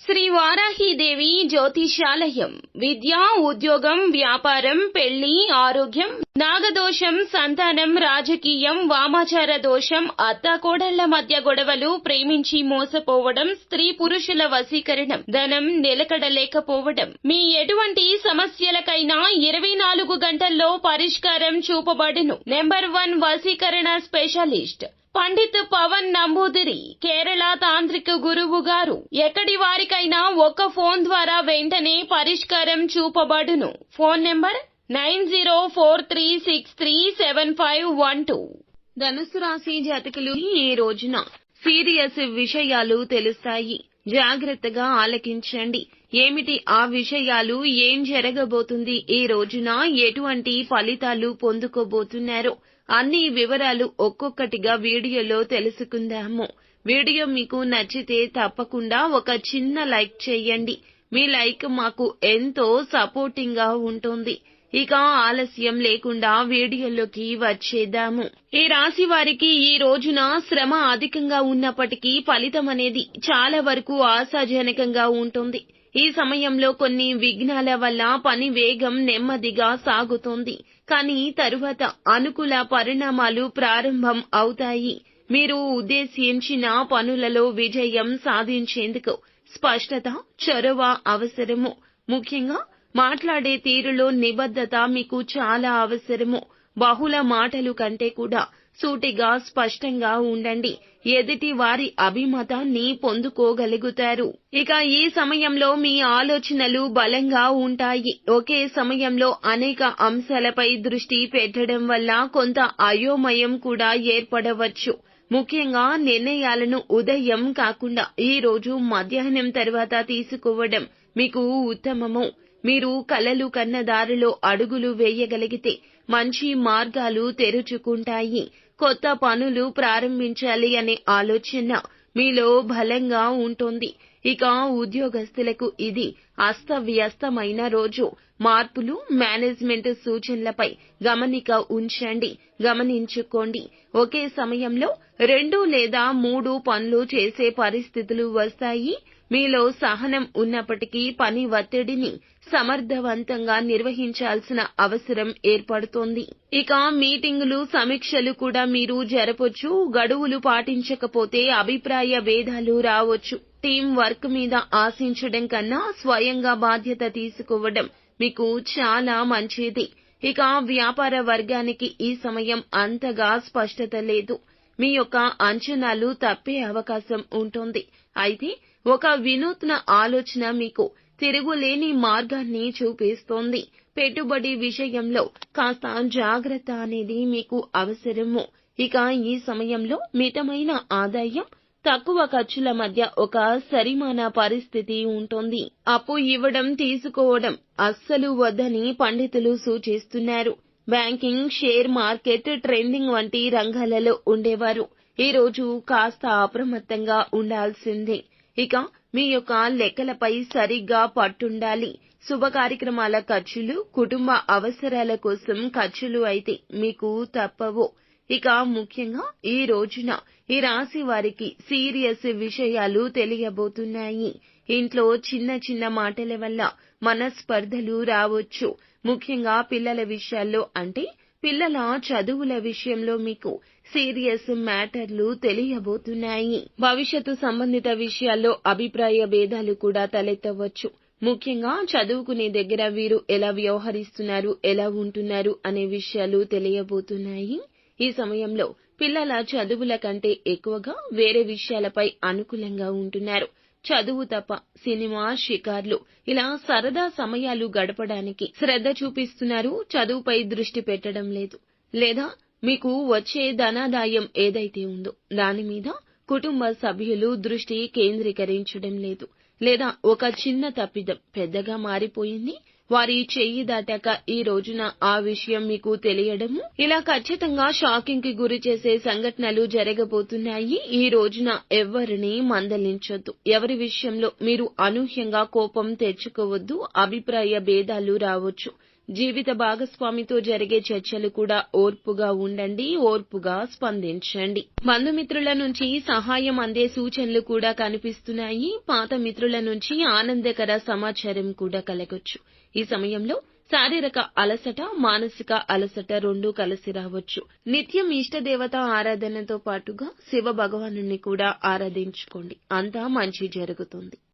శ్రీ వారాహీదేవి జ్యోతిషాలయం. విద్య, ఉద్యోగం, వ్యాపారం, పెళ్లి, ఆరోగ్యం, నాగదోషం, సంతానం, రాజకీయం, వామాచార దోషం, అత్తాకోడళ్ల మధ్య గొడవలు, ప్రేమించి మోసపోవడం, స్త్రీ పురుషుల వశీకరణం, ధనం నిలకడలేకపోవడం, మీ ఎటువంటి సమస్యలకైనా 24 గంటల్లో పరిష్కారం చూపబడును. నెంబర్ 1 వశీకరణ స్పెషలిస్ట్ పండిత్ పవన్ నంబూదిరి, కేరళ తాంత్రిక గురువు గారు. ఎక్కడి వారికైనా ఒక్క ఫోన్ ద్వారా వెంటనే పరిష్కారం చూపబడును. Phone number 9043637512. ధనుసు రాశి జాతకులు ఈ రోజున సీరియస్ విషయాలు తెలుస్తాయి. జాగ్రత్తగా ఆలకించండి. ఏమిటి ఆ విషయాలు? ఏం జరగబోతుంది? ఈ రోజున ఎటువంటి ఫలితాలు పొందుకోబోతున్నారు? అన్ని వివరాలు ఒక్కొక్కటిగా వీడియోలో తెలుసుకుందాము. వీడియో మీకు నచ్చితే తప్పకుండా ఒక చిన్న లైక్ చేయండి. మీ లైక్ మాకు ఎంతో సపోర్టింగ్ గా ఉంటుంది. ఇక ఆలస్యం లేకుండా వీడియోలోకి వచ్చేద్దాము. ఈ రాశి వారికి ఈ రోజున శ్రమ అధికంగా ఉన్నప్పటికీ ఫలితం అనేది చాలా వరకు ఆశాజనకంగా ఉంటుంది. ఈ సమయంలో కొన్ని విఘ్నాల వల్ల పని వేగం నెమ్మదిగా సాగుతోంది. కానీ తరువాత అనుకూల పరిణామాలు ప్రారంభం అవుతాయి. మీరు ఉద్దేశించిన పనులలో విజయం సాధించేందుకు స్పష్టత, చొరవ అవసరము. ముఖ్యంగా మాట్లాడే తీరులో నిబద్ధత మీకు చాలా అవసరము. బహుళ మాటలు కంటే కూడా సూటిగా స్పష్టంగా ఉండండి. ఎదుటి వారి అభిమతాన్ని పొందుకోగలుగుతారు. ఇక ఈ సమయంలో మీ ఆలోచనలు బలంగా ఉంటాయి. ఒకే సమయంలో అనేక అంశాలపై దృష్టి పెట్టడం వల్ల కొంత అయోమయం కూడా ఏర్పడవచ్చు. ముఖ్యంగా నిర్ణయాలను ఉదయం కాకుండా ఈ రోజు మధ్యాహ్నం తర్వాత తీసుకోవడం మీకు ఉత్తమము. మీరు కలలు కన్న దారిలో అడుగులు వేయగలిగితే మంచి మార్గాలు తెరుచుకుంటాయి. కొత్త పనులు ప్రారంభించాలి అనే ఆలోచన మీలో బలంగా ఉంటుంది. ఇక ఉద్యోగస్తులకు ఇది అస్తవ్యస్తమైన రోజు. మార్పులు, మేనేజ్మెంట్ సూచనలపై గమనిక ఉంచండి. గమనించుకోండి. ఒకే సమయంలో 2 లేదా 3 పనులు చేసే పరిస్థితులు వస్తాయి. మీలో సహనం ఉన్నప్పటికీ పని ఒత్తిడిని సమర్థవంతంగా నిర్వహించాల్సిన అవసరం ఏర్పడుతోంది. ఇక మీటింగులు, సమీక్షలు కూడా మీరు జరపొచ్చు. గడువులు పాటించకపోతే అభిప్రాయ భేదాలు రావచ్చు. టీం వర్క్ మీద ఆశించడం కన్నా స్వయంగా బాధ్యత తీసుకోవడం మీకు చాలా మంచిది. ఇక వ్యాపార వర్గానికి ఈ సమయం అంతగా స్పష్టత లేదు. మీ యొక్క అంచనాలు తప్పే అవకాశం ఉంటుంది. అయితే ఒక వినూత్న ఆలోచన మీకు తిరుగులేని మార్గాన్ని చూపిస్తోంది. పెట్టుబడి విషయంలో కాస్త జాగ్రత్త అనేది మీకు అవసరము. ఇక ఈ సమయంలో మితమైన ఆదాయం, తక్కువ ఖర్చుల మధ్య ఒక సరిమాన పరిస్థితి ఉంటుంది. అప్పు ఇవ్వడం, తీసుకోవడం అస్సలు వద్దని పండితులు సూచిస్తున్నారు. బ్యాంకింగ్, షేర్ మార్కెట్, ట్రేడింగ్ వంటి రంగాలలో ఉండేవారు ఈ రోజు కాస్త అప్రమత్తంగా ఉండాల్సిందే. ఇక మీ యొక్క లెక్కలపై సరిగ్గా పట్టుండాలి. శుభ కార్యక్రమాల ఖర్చులు, కుటుంబ అవసరాల కోసం ఖర్చులు అయితే మీకు తప్పవు. ఇక ముఖ్యంగా ఈ రోజున ఈ రాశి వారికి సీరియస్ విషయాలు తెలియబోతున్నాయి. ఇంట్లో చిన్న చిన్న మాటల వల్ల మనస్పర్ధలు రావచ్చు. ముఖ్యంగా పిల్లల విషయాల్లో, అంటే పిల్లల చదువుల విషయంలో మీకు సీరియస్ మ్యాటర్లు తెలియబోతున్నాయి. భవిష్యత్తు సంబంధిత విషయాల్లో అభిప్రాయ భేదాలు కూడా తలెత్తవచ్చు. ముఖ్యంగా చదువుకునే దగ్గర వీరు ఎలా వ్యవహరిస్తున్నారు, ఎలా ఉంటున్నారు అనే విషయాలు తెలియబోతున్నాయి. ఈ సమయంలో పిల్లల చదువుల కంటే ఎక్కువగా వేరే విషయాలపై అనుకూలంగా ఉంటున్నారు. చదువు తప్ప సినిమా, షికార్లు ఇలా సరదా సమయాలు గడపడానికి శ్రద్ధ చూపిస్తున్నారు. చదువుపై దృష్టి పెట్టడం లేదు. లేదా మీకు వచ్చే ధనాదాయం ఏదైతే ఉందో దాని మీద కుటుంబ సభ్యులు దృష్టి కేంద్రీకరించడం లేదు. లేదా ఒక చిన్న తప్పిదం పెద్దగా మారిపోయింది. వారి చెయ్యి దాటాక ఈ రోజున ఆ విషయం మీకు తెలియడము, ఇలా ఖచ్చితంగా షాకింగ్ కి గురి చేసే సంఘటనలు జరగబోతున్నాయి. ఈ రోజున ఎవరిని మందలించొద్దు. ఎవరి విషయంలో మీరు అనూహ్యంగా కోపం తెచ్చుకోవద్దు. అభిప్రాయ భేదాలు రావచ్చు. జీవిత భాగస్వామితో జరిగే చర్చలు కూడా ఓర్పుగా ఉండండి, ఓర్పుగా స్పందించండి. బంధుమిత్రుల నుంచి సహాయం అందే సూచనలు కూడా కనిపిస్తున్నాయి. పాత మిత్రుల నుంచి ఆనందకర సమాచారం కూడా కలగొచ్చు. ఈ సమయంలో శారీరక అలసట, మానసిక అలసట రెండూ కలిసి రావచ్చు. నిత్యం ఇష్టదేవత ఆరాధనతో పాటుగా శివ భగవానుని కూడా ఆరాధించుకోండి. అంతా మంచి జరుగుతుంది.